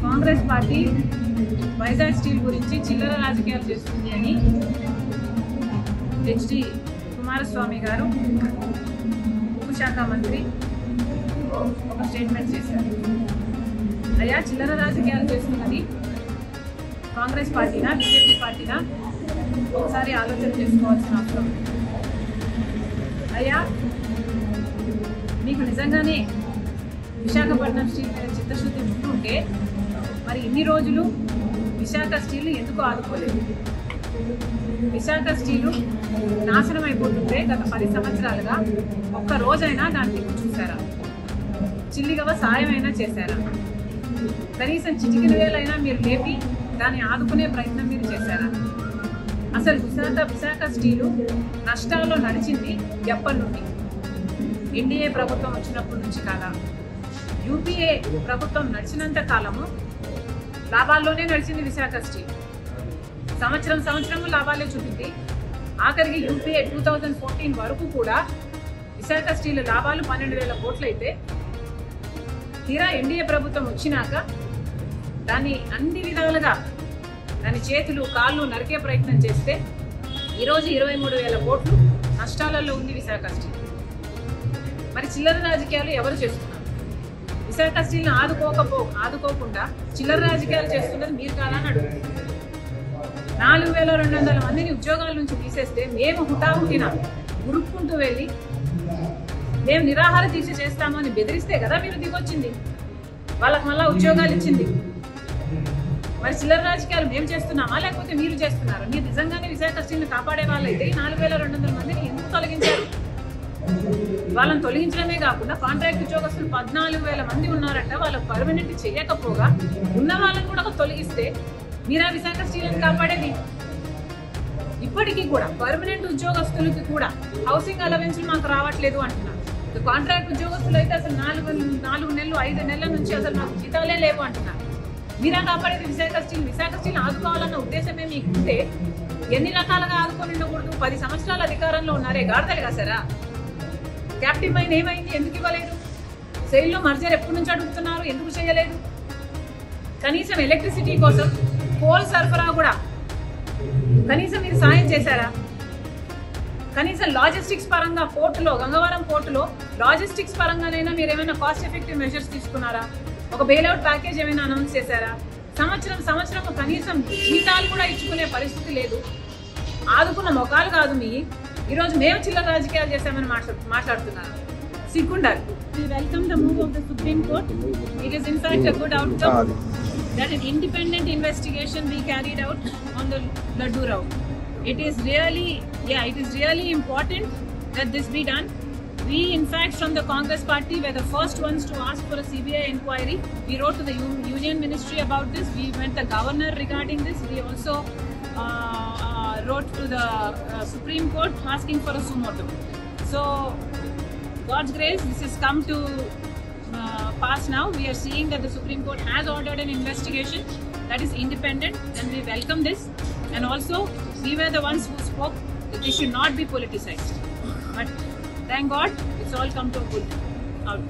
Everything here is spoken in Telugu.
కాంగ్రెస్ పార్టీ వైజాగ్ స్టీల్ గురించి చిల్లర రాజకీయాలు చేస్తుంది అని హెచ్డి కుమారస్వామి గారు ఉక్కు శాఖ మంత్రి ఒక స్టేట్మెంట్ చేశారు. అయ్యా, చిల్లర రాజకీయాలు చేస్తున్నది కాంగ్రెస్ పార్టీనా బీజేపీ పార్టీనా ఒకసారి ఆలోచన చేసుకోవాల్సిన అవసరం. అయ్యా, మీకు నిజంగానే విశాఖపట్నం స్టీల్ మీద చిత్తశుద్ధి ఉంటుంటే మరి ఇన్ని రోజులు విశాఖ స్టీల్ ఎందుకు ఆదుకోలేదు? విశాఖ స్టీలు నాశనం అయిపోతుంటే గత 10 సంవత్సరాలుగా ఒక్క రోజైనా దాన్ని చూసారా? చిల్లిగవ సాయమైనా చేశారా? కనీసం చిటికిన వేలైనా మీరు లేపి దాన్ని ఆదుకునే ప్రయత్నం మీరు చేశారా? అసలు విశాఖ స్టీలు నష్టాల్లో నడిచింది ఎప్పటి నుండి? ఎన్డీఏ ప్రభుత్వం వచ్చినప్పటి నుంచి కాదా? యూపీఏ ప్రభుత్వం నడిచినంత కాలము లాభాల్లోనే నడిచింది విశాఖ స్టీల్. సంవత్సరము లాభాలే చూపింది. ఆఖరికి యూపీఏ 2014 వరకు కూడా విశాఖ స్టీల్ లాభాలు 12,000 కోట్లు అయితే తీరా ఎన్డీఏ ప్రభుత్వం వచ్చినాక దాన్ని అన్ని విధాలుగా దాని చేతులు కాళ్ళు నరికే ప్రయత్నం చేస్తే ఈరోజు 23,000 కోట్లు నష్టాలలో ఉంది విశాఖ స్టీల్. మరి చిల్లర రాజకీయాలు ఎవరు చేస్తున్నారు? విశాఖ స్టీల్ని ఆదుకోకుండా చిల్లర రాజకీయాలు చేస్తున్నది మీరు కాదా అని అడుగుతున్నారు. 4,200 మందిని ఉద్యోగాల నుంచి తీసేస్తే మేము హుటాహుటిన గురుక్కుంటూ వెళ్ళి మేము నిరాహార దీక్ష చేస్తామని బెదిరిస్తే కదా మీరు దిగొచ్చింది, వాళ్ళకి మళ్ళా ఉద్యోగాలు ఇచ్చింది. మరి చిల్లర రాజకీయాలు మేము చేస్తున్నామా లేకపోతే మీరు చేస్తున్నారా? మీరు నిజంగానే విశాఖ స్టీల్ని కాపాడే వాళ్ళైతే 4,200 మందిని ఎందుకు తొలగించారు? వాళ్ళని తొలగించడమే కాకుండా కాంట్రాక్ట్ ఉద్యోగస్తులు 14,000 మంది ఉన్నారంట. వాళ్ళకు పర్మనెంట్ చేయకపోగా ఉన్న వాళ్ళని కూడా తొలగిస్తే మీరా విశాఖ స్టీల్ని కాపాడేది? ఇప్పటికీ కూడా పర్మనెంట్ ఉద్యోగస్తులకి కూడా హౌసింగ్ అలవెన్స్ మాకు రావట్లేదు అంటున్నారు. కాంట్రాక్ట్ ఉద్యోగస్తులు అయితే అసలు 4 నెలలు 5 నెలల నుంచి అసలు మాకు జీతాలే లేవు అంటున్నారు. మీరా కాపాడేది విశాఖ స్టీల్. విశాఖ స్టీల్ ఆదుకోవాలన్న ఉద్దేశమే మీకుంటే ఎన్ని రకాలుగా ఆదుకొని ఉండకూడదు? 10 సంవత్సరాల అధికారంలో ఉన్నారే, గాడిదలు కాసారా? క్యాప్టివ్ మైన్ ఏమైంది? ఎందుకు ఇవ్వలేదు? సెయిల్లో మర్జర్ ఎప్పటి నుంచి అడుగుతున్నారు, ఎందుకు చేయలేదు? కనీసం ఎలక్ట్రిసిటీ కోసం కోల్ సరఫరా కూడా కనీసం మీరు సాయం చేశారా? కనీసం లాజిస్టిక్స్ పరంగా పోర్టులో, గంగవరం పోర్టులో లాజిస్టిక్స్ పరంగానైనా మీరు ఏమైనా కాస్ట్ ఎఫెక్టివ్ మెజర్స్ తీసుకున్నారా? ఒక బెయిల్అవుట్ ప్యాకేజ్ ఏమైనా అనౌన్స్ చేశారా? సంవత్సరం కనీసం జీతాలు కూడా ఇచ్చుకునే పరిస్థితి లేదు. ఆదుకున్న మొఖాలు కాదు మీ. ఈరోజు మేము చిల్లర రాజకీయాలు చేశామని మాట్లాడుతున్నారు. సిగ్గుండాలి. We welcome the move of the Supreme Court. It is in fact a good outcome that an independent investigation be carried out on the Laddu Rao. It is really important that this be done. We in fact from the Congress party were the first ones to ask for a CBI inquiry. We wrote to the Union Ministry about this. We went to the governor regarding this. We also wrote to the Supreme Court asking for a suo motu. So God's grace, this has come to pass now. We are seeing that the Supreme Court has ordered an investigation that is independent, and we welcome this. And also we were the ones who spoke that this should not be politicized. But thank God it's all come to a good outcome.